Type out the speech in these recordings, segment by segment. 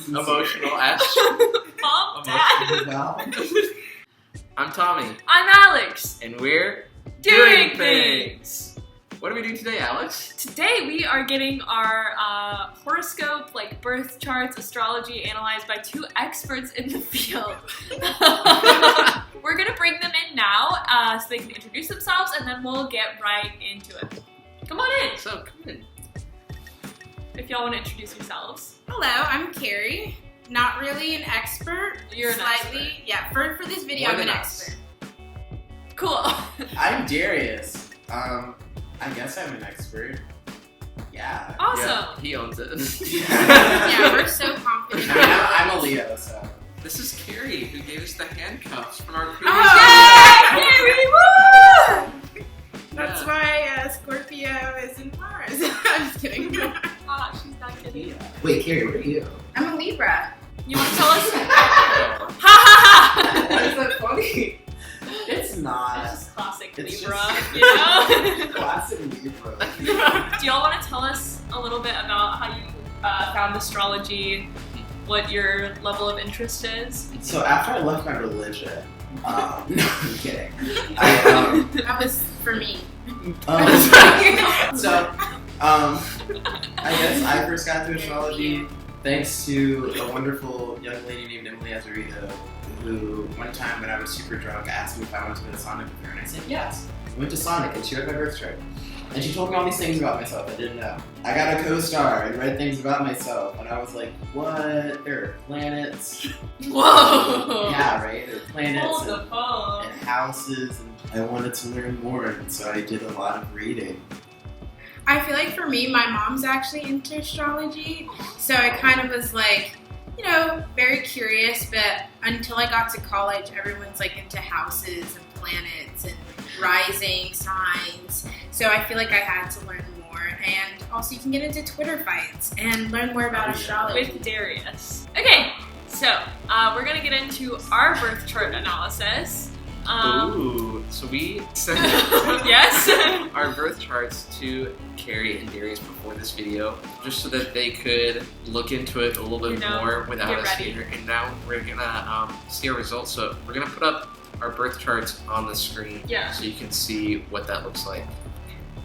Emotional S. Mom, Dad. Well, I'm Tommy. I'm Alex. And we're Doing things. What are we doing today, Alex? Today we are getting our horoscope, like birth charts, astrology, analyzed by two experts in the field. We're gonna bring them in now so they can introduce themselves, and then we'll get right into it. Come on in. So, come in. If y'all want to introduce yourselves. Hello, I'm Carrie. Not really an expert. You're an slightly. expert. Yeah, for this video, More I'm an than us. expert. Cool. I'm Darius. I guess I'm an expert. Yeah. Awesome. Yeah, he owns it. Yeah, we're so confident. I'm a Leo, so. This is Carrie, who gave us the handcuffs from our previous Oh, Carrie, woo! That's Yeah. why Scorpio is in Mars. I'm just kidding. She's not kidding. Yeah. Wait, Carrie, what are you? I'm a Libra. You want to tell us? Oh. Ha ha Why is that funny? It's ha! not. It's just classic It's Libra, just- you know? Classic Libra. Do y'all want to tell us a little bit about how you found astrology, what your level of interest is? So after I left my religion, no, I'm kidding. That was for me. I guess I first got into astrology thanks to a wonderful young lady named Emily Azarito, who one time when I was super drunk asked me if I wanted to go to Sonic with her, and I said yes. I went to Sonic and she read my birth chart. And she told me all these things about myself I didn't know. I got a co-star and read things about myself, and I was like, what? There are planets. Whoa! Yeah, right? There are planets Hold the phone. and houses, and I wanted to learn more, and so I did a lot of reading. I feel like for me, my mom's actually into astrology, so I kind of was like, you know, very curious, but until I got to college, everyone's like into houses and planets and rising signs, so I feel like I had to learn more, and also you can get into Twitter fights and learn more about astrology. With Darius. Okay, so we're gonna get into our birth chart analysis. Ooh, so we sent Yes. our birth charts to Carrie and Darius before this video, just so that they could look into it a little bit You know, more without get us ready. here. And now we're gonna see our results. So we're gonna put up our birth charts on the screen, Yeah. so you can see what that looks like.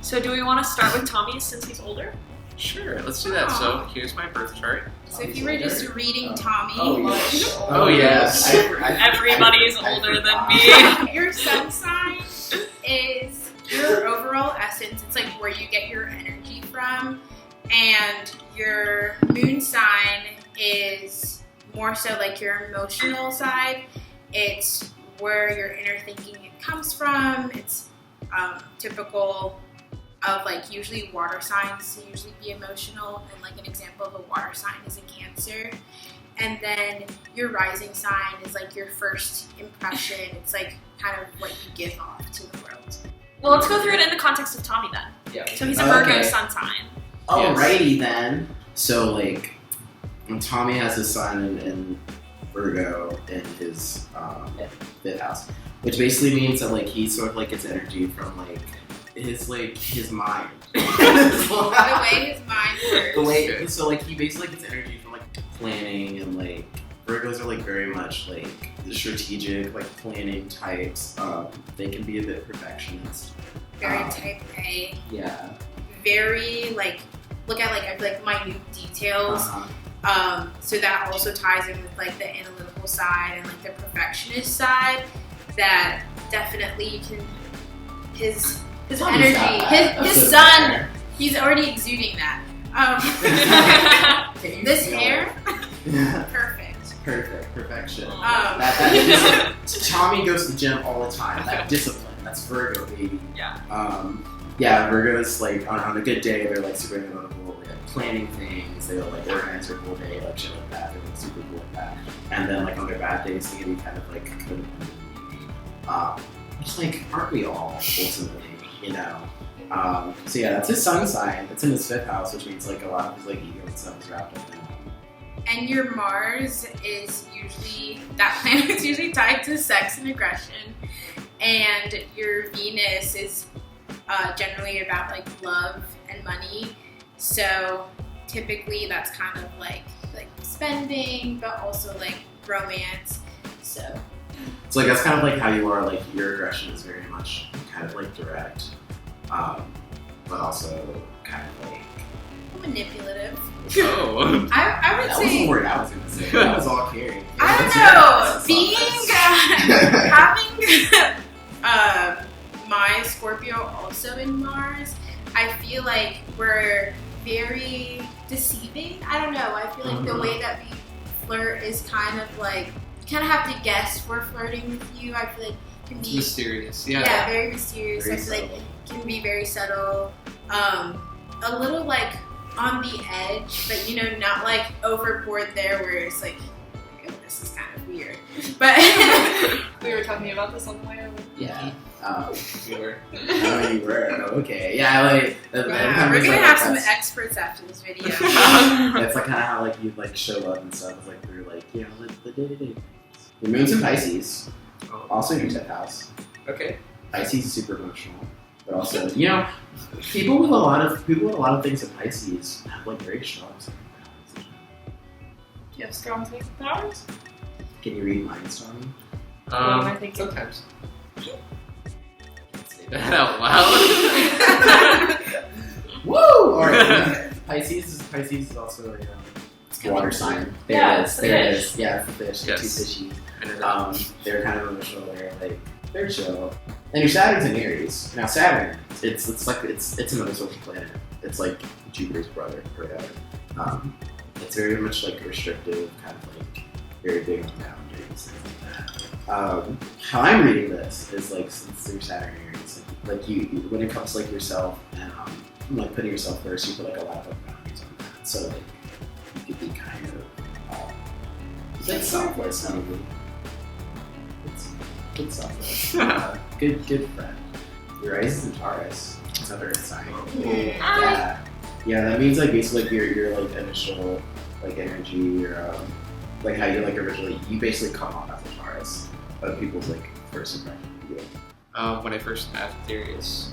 So do we want to start with Tommy since he's older? Sure, let's do that. So here's my birth chart. So if you were just reading Tommy, Oh, yes. Everybody is older than me. your sun sign is your overall essence. It's like where you get your energy from, and your moon sign is more so like your emotional side. It's where your inner thinking comes from. It's typical of like usually water signs to usually be emotional, and like an example of a water sign is a Cancer. And then your rising sign is like your first impression. It's like kind of what you give off to the world. Well, let's go through it in the context of Tommy then. Yeah. So he's a Virgo Okay. sun sign. Alrighty then. So like, when Tommy has his sun in Virgo in his fifth house, which basically means that like he sort of like gets energy from like his mind. The way his mind works. The way, so like he basically gets energy from like planning, and like Virgos are like very much like the strategic, like planning types. They can be a bit perfectionist. Very type A. Yeah. Very like look at like minute details. So that also ties in with like the analytical side and like the perfectionist side. That definitely you can his Tommy's got energy, that. his That's so sun. fair. He's already exuding that. Can you This feel hair, it? perfect. Perfect, perfection. Um, Tommy goes to the gym all the time. That discipline, that's Virgo, baby. Yeah. Yeah, Virgos like on a good day they're like super analytical, like planning things. They'll like organize their whole day, like shit like that. They're like super cool with that. And then like on their bad days they can be kind of like codependent. Which like aren't we all ultimately, you know? So yeah, that's his sun sign. It's in his fifth house, which means like a lot of his like ego and stuff is wrapped up in it. and your Mars is usually that planet's usually tied to sex and aggression, and your Venus is generally about like love and money. So typically that's kind of like spending, but also like romance. So like that's kind of like how you are. Like your aggression is very much kind of like direct, but also kind of like manipulative. Oh. I would that say was the word I was gonna say. That was all Carrie. I don't know. Being having my Scorpio also in Mars, I feel like we're very deceiving. I don't know. I feel like the way that we flirt is kind of like you kind of have to guess we're flirting with you. I feel like it can It's be mysterious. Yeah. yeah, very mysterious. Very I feel like subtle. it can be very subtle. A little like on the edge, but you know, not like overboard there where it's like, oh, this is kind of weird. But We were talking about this on the way over. Yeah. We were. Oh, you were. Oh, okay. Yeah, like we're gonna have some experts after this video. That's like kind of how like you like show up and stuff. It's like through like the day-to-day. Your moon's in Pisces, Oh. also in your 10th house. Okay. Pisces is super emotional, but also people with a lot of things in Pisces have like very strong psychic powers. Do you have strong psychic powers? Can you read minds, Tommy? What am I thinking? Sometimes. Can't say that out loud. Woo! Alright. Pisces is also a water sign. Yeah, it's the There it fish. is. Yeah, it's the fish. Yes. Too fishy. I know that. They're kind of emotional. They're chill. And your Saturn's in Aries. Now Saturn, it's another social planet. It's like Jupiter's brother or whatever. It's very much like restrictive, kind of like very big on boundaries, things like that. How I'm reading this is like since your Saturn in Aries, like you when it comes to like yourself and like putting yourself first, you put like a lot of like, boundaries on that. So like you could be kind of like selfless, maybe. It's good selfless. Good friend. Your rising in Taurus. It's another sign. Yeah, that means like basically like your like initial like energy or like how you like originally you basically come off as a Taurus, but people's like first impression of you. When I first asked Darius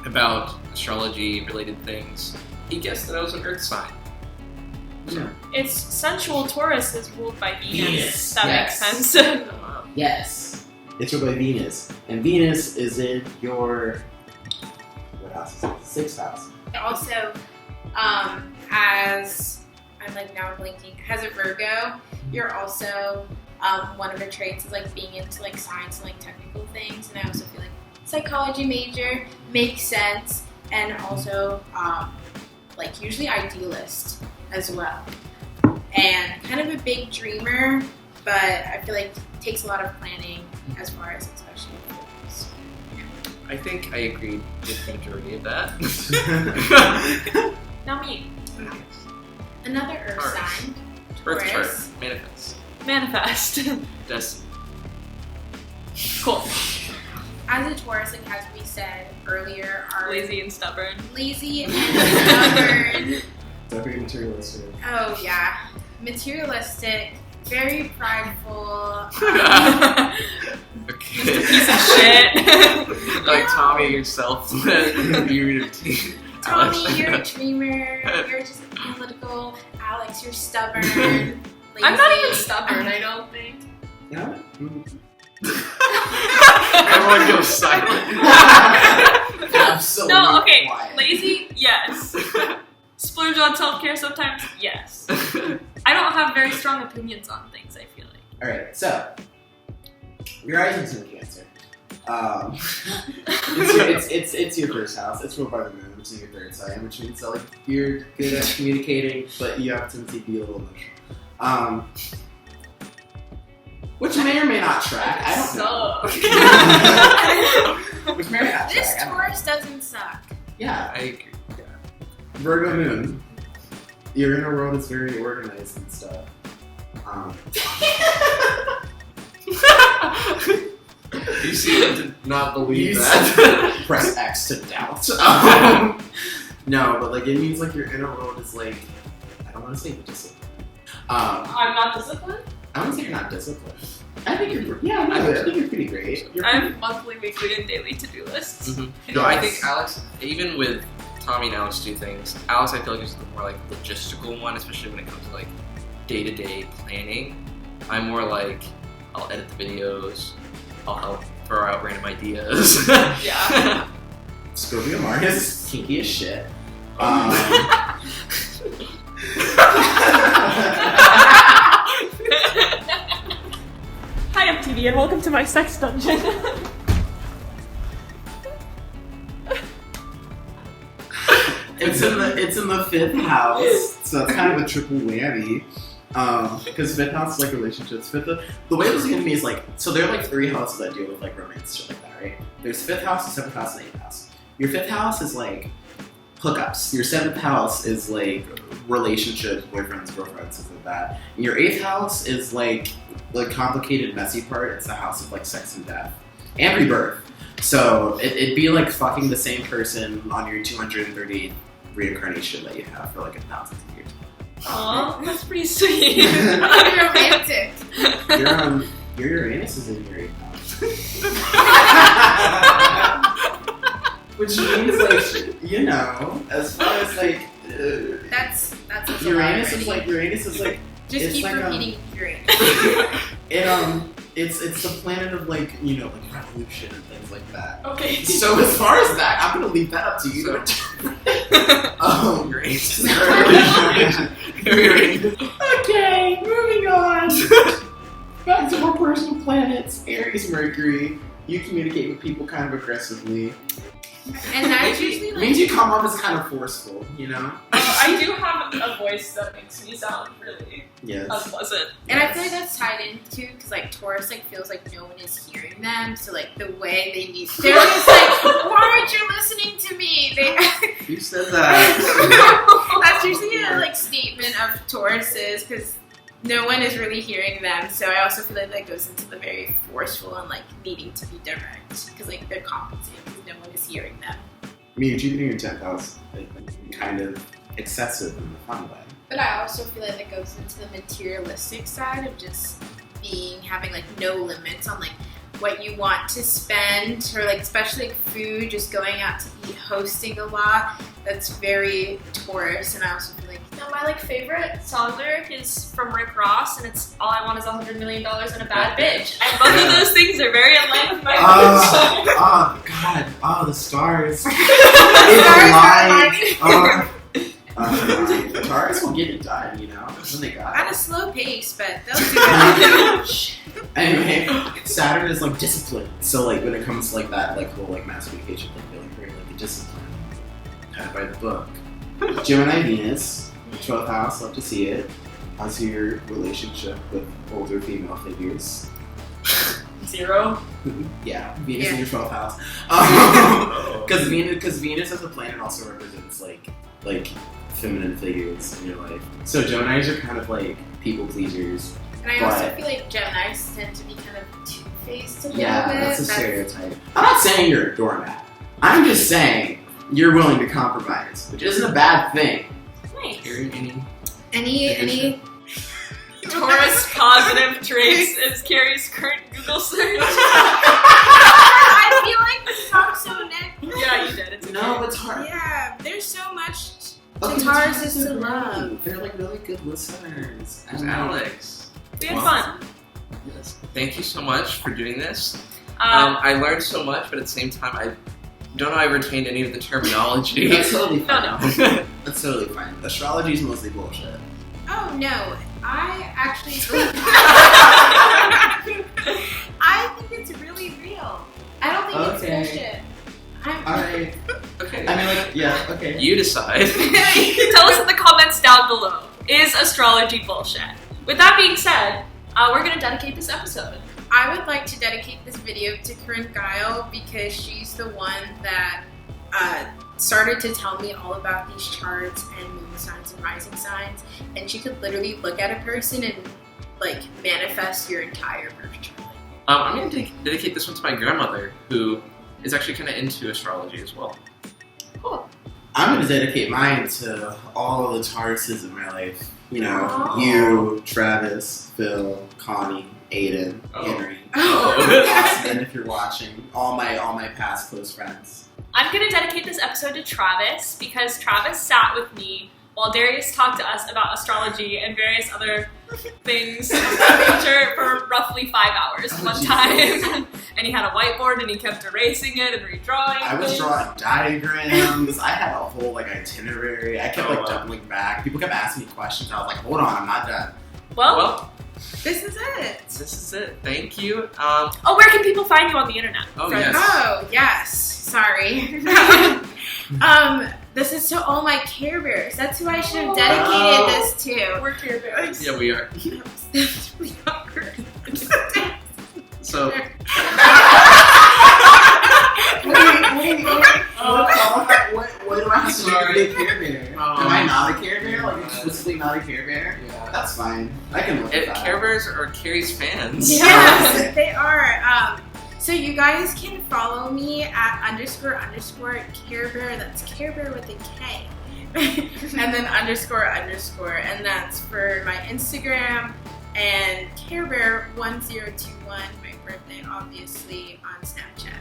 about astrology related things, he guessed that I was an Earth sign. Yeah. It's sensual Taurus is ruled by Venus. Venus, That yes. makes sense. Yes. It's ruled by Venus. And Venus is in your what house is it? 6th house. Also, as I'm like now blinking, as a Virgo, you're also one of the traits is like being into like science and like technical things, and I also feel like psychology major makes sense, and also like usually idealist as well, and kind of a big dreamer, but I feel like it takes a lot of planning as far as especially films. I think I agreed with the majority of that. Now me. Another Earth Taurus. sign, Earth chart. Taurus. Manifest. Manifest. Destiny. Cool. As a Taurus, like as we said earlier, are Lazy and stubborn. lazy and stubborn. Don't be materialistic. Oh yeah, materialistic, very prideful. Okay. Piece of shit. Like Tommy yourself. You're Tommy, you're a dreamer. You're just analytical. Alex, you're stubborn. Lazy. I'm not even stubborn, I don't think. You know what? Everyone goes silent. Absolutely. No, okay. quiet. Lazy, yes. Splurge on self-care sometimes, yes. I don't have very strong opinions on things, I feel like. Alright, so your rising's in Cancer. It's your first house. It's ruled by the moon, which is your 3rd sign, which means that like you're good at communicating, but you have a tendency to be a little emotional. Which may or may not track. I don't know. Which may or may not track. This I don't know. Taurus doesn't suck. Yeah, I agree. Virgo moon. Your inner world is very organized and stuff. You seem to not believe You that. Press X to doubt. No, but like it means like your inner world is like I don't want to say disciplined. I'm not disciplined? I wouldn't say you're not disciplined. I think you're I think you're pretty great. You're I have monthly, weekly, and daily to-do lists. Mm-hmm. No, I think Alex, even with Tommy and Alex do things, Alex I feel like is the more like logistical one, especially when it comes to like day-to-day planning. I'm more like, I'll edit the videos, I'll help throw out random ideas. Yeah. Scorpio Mars is kinky as shit. Hi, I'm TV, and welcome to my sex dungeon. It's in the 5th house, so it's kind of a triple whammy. Because 5th house is like relationships. The way it was given to me is like, so there are like 3 houses that deal with like romance, shit like that, right? There's 5th house, 7th house, and 8th house. Your 5th house is like hookups. Your 7th house is like relationships, boyfriends, girlfriends, stuff like that. And your 8th house is like the complicated, messy part. It's the house of like sex and death and rebirth. So it'd be like fucking the same person on your 238th reincarnation that you have for like 1,000 years. Aw, that's pretty sweet. Romantic. Your Uranus is in your 8th house. Which means like, you know, as far as like That's Uranus is like just it's keep like, repeating Uranus. it's the planet of like, you know, like revolution and things like that. Okay. So as far as that, I'm gonna leave that up to you. Great. Okay, moving on. Back to more personal planets. Aries, Mercury. You communicate with people kind of aggressively. And that's usually It like means you come off as kind of forceful, you know? I do have a voice that makes me sound really Yes. unpleasant. and I feel like that's tied into because like Taurus like feels like no one is hearing them, so like the way they need they're just like, why aren't you listening to me? You said that. That's usually a like statement of Tauruses because no one is really hearing them. So I also feel like that goes into the very forceful and like needing to be direct because like they're compensating because no one is hearing them. I mean, Jupiter in your 10th house, like, kind of excessive in the fun way. But I also feel like that goes into the materialistic side of just having like no limits on like what you want to spend or like especially like food, just going out to eat, hosting a lot. That's very Taurus, and I also feel like My like favorite song lyric is from Rick Ross, and it's "All I want is $100 million and a bad bitch." And both of those things are very in line with my Oh God! Oh, the stars! Stars The Taurus will get it done, you know. When they got at a it. slow pace, but they'll do it. Anyway, Saturn is like discipline. So like when it comes to like that like whole like mass communication thing, they're like very like a discipline, kind of by the book. Gemini Venus, 12th house. Love to see it. How's your relationship with older female figures? 0. Yeah, Venus in your 12th house. Because Venus as a planet also represents like feminine figures in your life. So Geminis are kind of like people pleasers. And I also feel like Geminis tend to be kind of two-faced a little Yeah, bit. that's a stereotype. I'm not saying you're a doormat. I'm just saying you're willing to compromise, which isn't a bad thing. Nice. Any Taurus positive traits is Carrie's current Google search. I feel like we talked so next. Yeah, you did. It's okay. No, it's hard. Yeah, there's so much Okay, to Taurus is Tauruses to are love. great. They're like really good listeners. There's Alex. We had fun. Yes. Thank you so much for doing this. I learned so much, but at the same time, I don't know I retained any of the terminology. That's totally fine. No. That's totally fine. Astrology is mostly bullshit. Oh no, I actually I think it's really real. I don't think Okay. it's bullshit. Alright. Okay. I mean, like, yeah, okay. You decide. Tell us in the comments down below. Is astrology bullshit? With that being said, we're gonna dedicate this episode. I would like to dedicate this video to Corinne Guile because she's the one that started to tell me all about these charts and moon signs and rising signs, and she could literally look at a person and like manifest your entire birth chart. I'm going to dedicate this one to my grandmother, who is actually kind of into astrology as well. Cool. I'm going to dedicate mine to all of the Tauruses in my life. You know, Oh. you, Travis, Phil, Connie, Aiden, Oh. Henry, Oh. Austin, if you're watching, all my past close friends. I'm gonna dedicate this episode to Travis because Travis sat with me while while Darius talked to us about astrology and various other things of that nature for roughly 5 hours one time. And he had a whiteboard and he kept erasing it and redrawing. I was things. drawing diagrams. I had a whole like itinerary. I kept like doubling back. People kept asking me questions. I was like, hold on, I'm not done. Well, This is it. This is it. Thank you. where can people find you on the internet? Yes. Oh, yes. Sorry. This is to all my Care Bears. That's who I should have dedicated this to. We're Care Bears. Yeah, we are. That's really awkward. So, Wait. What do I have to do to be a Care Bear? Am I not a Care Bear? Like explicitly not a Care Bear? yeah. That's fine. I can look at that. Care Bears are Carrie's fans. Yes, they are. So you guys can follow me at __ Care Bear. That's Care Bear with a K. And then __. And that's for my Instagram. And Care Bear 1021, my birthday, obviously, on Snapchat.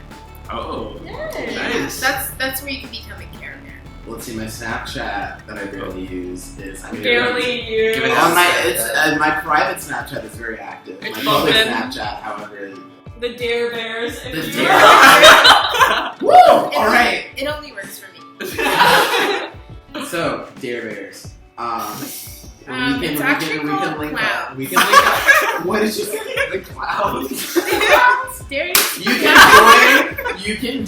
Oh, Yay. nice. That's where you can become a Care Bear. Let's see, my Snapchat that I barely use is Barely you. Give it on my private Snapchat is very active. It's My public open. Snapchat, however, The Dare Bears. The If Dare you- Woo! All right. It only works for me. So, Dare Bears. It's actually called link Cloud. up. We can link up. What did you say? The cloud. Darius. You can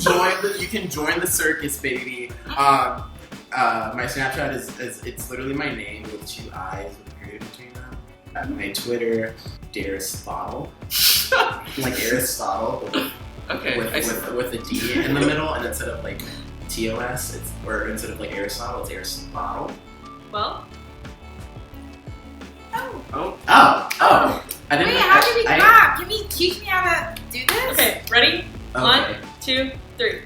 join the circus, baby. My Snapchat is it's literally my name with 2 eyes with a period between them. My Twitter, Aristotle, like Aristotle Okay. with a D in the middle, and instead of like TOS, or instead of like Aristotle, it's Aristotle. Well, Oh. Oh! I didn't. Wait, how do we clap? Can you teach me how to do this? okay, ready? Okay. 1, 2, 3.